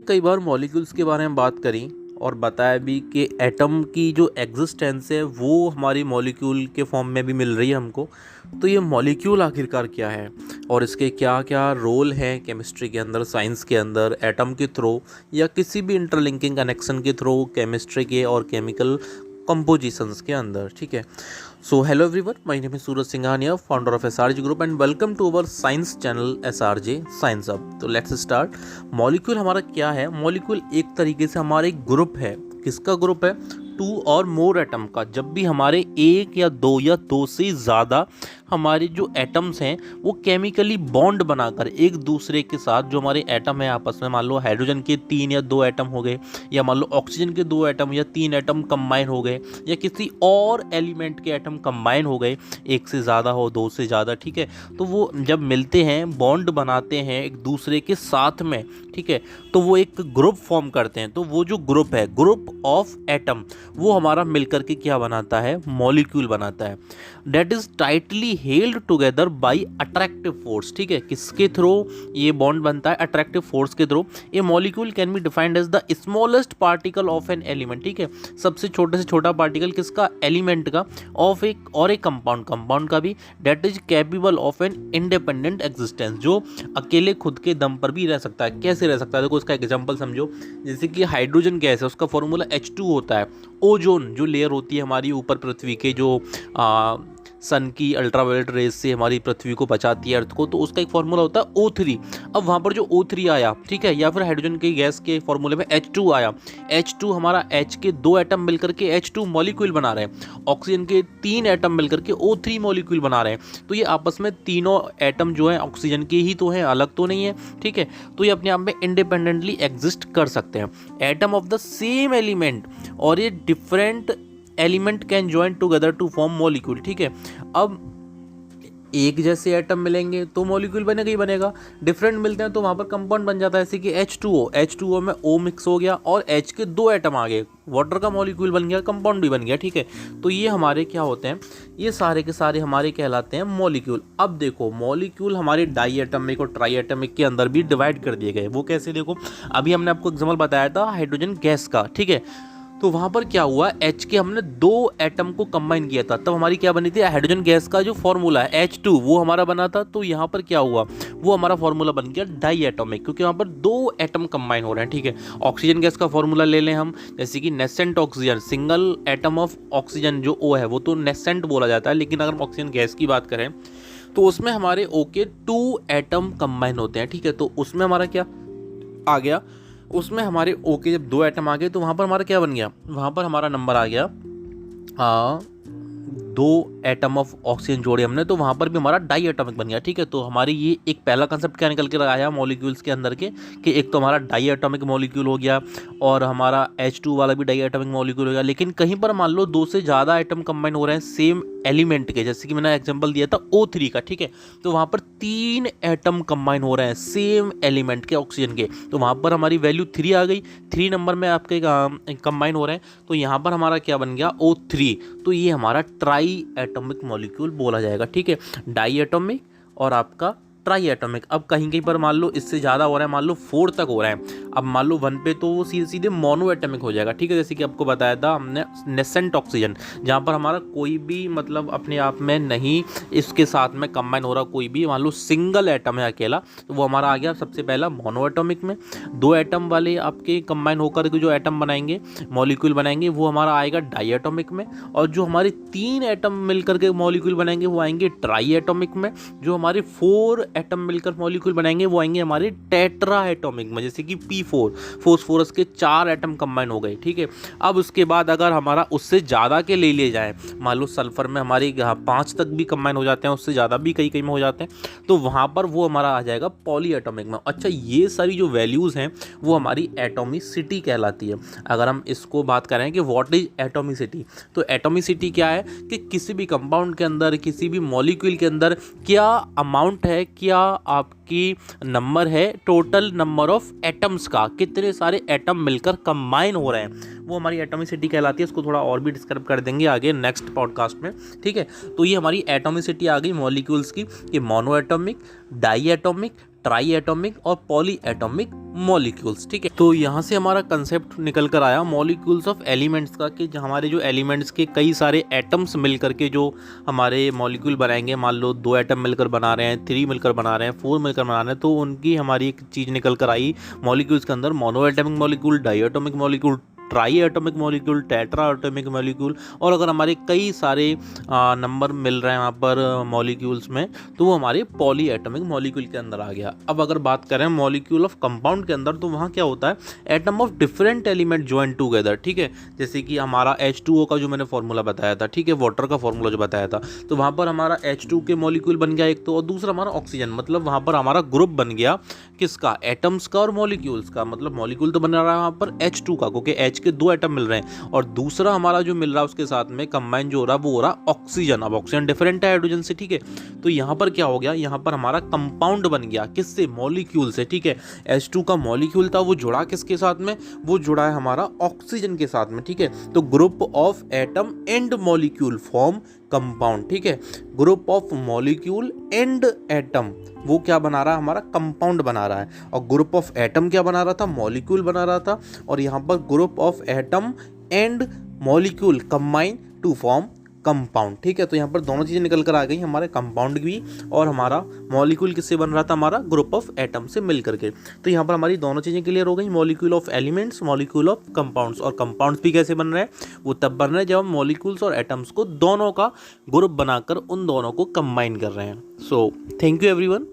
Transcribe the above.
कई बार मॉलिक्यूल्स के बारे में बात करी और बताया भी कि एटम की जो एग्जिस्टेंस है वो हमारी मॉलिक्यूल के फॉर्म में भी मिल रही है हमको। तो ये मॉलिक्यूल आखिरकार क्या है और इसके क्या क्या रोल हैं केमिस्ट्री के अंदर, साइंस के अंदर, एटम के थ्रू या किसी भी इंटरलिंकिंग कनेक्शन के थ्रू केमिस्ट्री के और केमिकल कंपोजिशंस के अंदर। ठीक है, so hello everyone, my name is Suraj Singhania, founder of SRJ group and welcome to our science channel SRJ science hub. तो लेट्स स्टार्ट। मॉलिक्यूल हमारा क्या है? मॉलिक्यूल एक तरीके से हमारा एक ग्रुप है। किसका ग्रुप है? टू और मोर एटम का। जब भी हमारे एक या दो से ज़्यादा हमारे जो एटम्स हैं वो केमिकली बॉन्ड बनाकर एक दूसरे के साथ, जो हमारे एटम है आपस में, मान लो हाइड्रोजन के 3 या 2 एटम हो गए, या मान लो ऑक्सीजन के 2 एटम या 3 एटम कंबाइन हो गए, या किसी और एलिमेंट के एटम कंबाइन हो गए, एक से ज़्यादा हो, 2 से ज़्यादा। ठीक है, तो वो जब मिलते हैं, बॉन्ड बनाते हैं एक दूसरे के साथ में, ठीक है, तो वो एक ग्रुप फॉर्म करते हैं। तो वो जो ग्रुप है, ग्रुप ऑफ एटम, वो हमारा मिलकर के क्या बनाता है? मॉलिक्यूल बनाता है। That is tightly held together by attractive force. ठीक है, किसके थ्रू ये बॉन्ड बनता है? अट्रैक्टिव फोर्स के through. A molecule can be defined as the smallest particle of an element. ठीक है, सबसे छोटे से छोटा पार्टिकल किसका? एलिमेंट का। ऑफ एक और एक कंपाउंड का भी। That is capable of an independent existence, जो अकेले खुद के दम पर भी रह सकता है। कैसे रह सकता है? देखो, इसका एग्जांपल समझो। जैसे कि हाइड्रोजन गैस है, उसका फॉर्मूला H2 होता है। ओजोन जो लेयर होती है हमारी ऊपर पृथ्वी के, जो सन की अल्ट्रावायलेट रेज से हमारी पृथ्वी को बचाती है, अर्थ को, तो उसका एक फॉर्मूला होता है O3। अब वहाँ पर जो O3 आया, ठीक है, या फिर हाइड्रोजन की गैस के फॉर्मूले में H2 आया। H2 हमारा H के 2 एटम मिलकर के H2 मॉलिक्यूल बना रहे हैं। ऑक्सीजन के 3 एटम मिलकर के O3 मॉलिक्यूल बना रहे हैं। तो ये आपस में तीनों एटम जो है ऑक्सीजन के ही तो हैं, अलग तो नहीं है। ठीक है, तो ये अपने आप में इंडिपेंडेंटली एग्जिस्ट कर सकते हैं। Atom of the same element और ये different element can join together to form molecule. ठीक है, अब एक जैसे एटम मिलेंगे तो मॉलिक्यूल बनेगा ही बनेगा। डिफरेंट मिलते हैं तो वहाँ पर कंपाउंड बन जाता है। जैसे कि H2O में O मिक्स हो गया और H के 2 एटम आ गए, वाटर का मॉलिक्यूल बन गया, कंपाउंड भी बन गया। ठीक है, तो ये हमारे क्या होते हैं? ये सारे के सारे हमारे कहलाते हैं मॉलिक्यूल। अब देखो, मॉलिक्यूल हमारे डाई एटमिक और ट्राई एटमिक के अंदर भी डिवाइड कर दिए गए। वो कैसे? देखो, अभी हमने आपको एग्जाम्पल बताया था हाइड्रोजन गैस का। ठीक है, तो वहाँ पर क्या हुआ? H के हमने 2 एटम को कंबाइन किया था, तब हमारी क्या बनी थी? हाइड्रोजन गैस का जो फॉर्मूला है H2 वो हमारा बना था। तो यहाँ पर क्या हुआ? वो हमारा फॉर्मूला बन गया डाई एटॉमिक, क्योंकि वहाँ पर 2 एटम कंबाइन हो रहे हैं। ठीक है, ऑक्सीजन गैस का फॉर्मूला ले लें हम, जैसे कि nascent oxygen, single atom of oxygen जो O है वो तो नेसेंट बोला जाता है, लेकिन अगर हम ऑक्सीजन गैस की बात करें तो उसमें हमारे O के 2 एटम कंबाइन होते हैं। ठीक है, तो उसमें हमारा क्या आ गया? उसमें हमारे O के जब 2 एटम आ गए तो वहाँ पर हमारा क्या बन गया? वहाँ पर हमारा नंबर आ गया 2 एटम ऑफ ऑक्सीजन जोड़े हमने, तो वहाँ पर भी हमारा डाई एटॉमिक बन गया। ठीक है, तो हमारी ये एक पहला कंसेप्ट क्या निकल के आया मॉलिक्यूल्स के अंदर के, कि एक तो हमारा डाई एटॉमिक मॉलिक्यूल हो गया और हमारा H2 वाला भी डाई एटॉमिक मॉलिक्यूल हो गया। लेकिन कहीं पर मान लो 2 से ज़्यादा आइटम कंबाइन हो रहे हैं सेम एलिमेंट के, जैसे कि मैंने एग्जांपल दिया था O3 का। ठीक है, तो वहाँ पर 3 एटम कंबाइन हो रहे हैं सेम एलिमेंट के, ऑक्सीजन के, तो वहाँ पर हमारी वैल्यू 3 आ गई। 3 नंबर में आपके कंबाइन हो रहे हैं, तो यहाँ पर हमारा क्या बन गया? O3। तो ये हमारा ट्राई एटॉमिक मॉलिक्यूल बोला जाएगा। ठीक है, डाई एटॉमिक और आपका ट्राई एटॉमिक। अब कहीं कहीं पर मान लो इससे ज़्यादा हो रहा है, मान लो 4 तक हो रहा है, अब मान लो 1 पे, तो वो सीधे सीधे मोनो एटॉमिक हो जाएगा। ठीक है, जैसे कि आपको बताया था हमने नेसेंट ऑक्सीजन, जहाँ पर हमारा कोई भी मतलब अपने आप में नहीं इसके साथ में कंबाइन हो रहा कोई भी, मान लो सिंगल एटम है अकेला, तो वो हमारा आ गया सबसे पहला मोनो एटॉमिक में। 2 एटम वाले आपके कंबाइन होकर के जो एटम बनाएंगे, मॉलिक्यूल बनाएंगे, वो हमारा आएगा डाई एटॉमिक में। और जो हमारे 3 एटम मिलकर के मॉलिक्यूल बनाएंगे वो आएंगे ट्राई एटॉमिक में। जो हमारे 4 एटम मिलकर मॉलिक्यूल बनाएंगे वो आएंगे हमारे टेट्रा एटॉमिक में, जैसे कि P4, फॉस्फोरस के 4 एटम कंबाइन हो गए। ठीक है, अब उसके बाद अगर हमारा उससे ज़्यादा के ले लिए जाए, मान लो सल्फर में हमारी 5 तक भी कंबाइन हो जाते हैं, उससे ज़्यादा भी कई कई में हो जाते हैं, तो वहाँ पर वो हमारा आ जाएगा पॉली एटॉमिक में। अच्छा, ये सारी जो वैल्यूज़ हैं वो हमारी एटॉमिसिटी कहलाती है। अगर हम इसको बात करें कि व्हाट इज एटॉमिसिटी, तो एटॉमिसिटी क्या है? कि किसी भी कंपाउंड के अंदर, किसी भी मॉलिक्यूल के अंदर क्या अमाउंट है, क्या आपकी नंबर है, टोटल नंबर ऑफ एटम्स का, कितने सारे एटम मिलकर कंबाइन हो रहे हैं, वो हमारी एटॉमिसिटी कहलाती है। इसको थोड़ा और भी डिस्क्राइब कर देंगे आगे नेक्स्ट पॉडकास्ट में। ठीक है, तो ये हमारी एटॉमिसिटी आ गई मॉलिक्यूल्स की, कि mono atomic, di atomic, tri atomic और पॉली एटॉमिक मॉलिक्यूल्स। ठीक है, तो यहाँ से हमारा कंसेप्ट निकल कर आया मॉलिक्यूल्स ऑफ एलिमेंट्स का, कि हमारे जो एलिमेंट्स के कई सारे एटम्स मिल करके जो हमारे मॉलिक्यूल बनाएंगे। मान लो 2 एटम मिलकर बना रहे हैं, 3 मिलकर बना रहे हैं, 4 मिलकर बना रहे हैं, तो उनकी हमारी एक चीज़ निकल कर आई मॉलिक्यूल्स के अंदर, mono atomic molecule, di atomic molecule, tri atomic molecule, tetra atomic molecule. और अगर हमारे कई सारे नंबर मिल रहे हैं वहाँ पर मॉलिक्यूल्स में, तो वो हमारे पॉली एटॉमिक मॉलिक्यूल के अंदर आ गया। अब अगर बात करें मॉलिक्यूल ऑफ कंपाउंड के अंदर, तो वहाँ क्या होता है, atom of different element join together. ठीक है, जैसे कि हमारा H2O का जो मैंने फॉर्मूला बताया था, ठीक है, वाटर का फॉर्मूला जो बताया था, तो वहाँ पर हमारा H2 के मॉलिक्यूल बन गया एक तो, और दूसरा हमारा ऑक्सीजन। मतलब वहाँ पर हमारा ग्रुप बन गया किसका, एटम्स का और मॉलिक्यूल्स का। मतलब मॉलिक्यूल तो बन रहा है वहाँ पर H2 का, क्योंकि H के 2 एटम मिल रहे हैं, और दूसरा हमारा जो मिल रहा है उसके साथ में कंबाइन जो हो रहा है वो हो रहा ऑक्सीजन। अब ऑक्सीजन डिफरेंट है हाइड्रोजन से। ठीक है, तो यहाँ पर क्या हो गया, यहाँ पर हमारा कंपाउंड बन गया किससे, मॉलिक्यूल से। ठीक है, H2 का मॉलिक्यूल था, वो जुड़ा किसके साथ में, वो जुड़ा है हमारा ऑक्सीजन के साथ में। ठीक है, तो group of atom and molecule form compound. ठीक है, group of molecule and atom वो क्या बना रहा है, हमारा कंपाउंड बना रहा है। और ग्रुप ऑफ एटम क्या बना रहा था, मॉलिक्यूल बना रहा था। और यहाँ पर group of atom and molecule combine to form compound. ठीक है, तो यहाँ पर दोनों चीज़ें निकल कर आ गई, हमारे कंपाउंड भी और हमारा मॉलिक्यूल किससे बन रहा था, हमारा ग्रुप ऑफ एटम से मिल करके। तो यहाँ पर हमारी दोनों चीज़ें क्लियर हो गई, molecule of elements, molecule of compounds. और कंपाउंड्स भी कैसे बन रहे हैं, वो तब बन रहे हैं जब हम मॉलिक्यूल्स और एटम्स को दोनों का ग्रुप बनाकर उन दोनों को कंबाइन कर रहे हैं। So thank you everyone.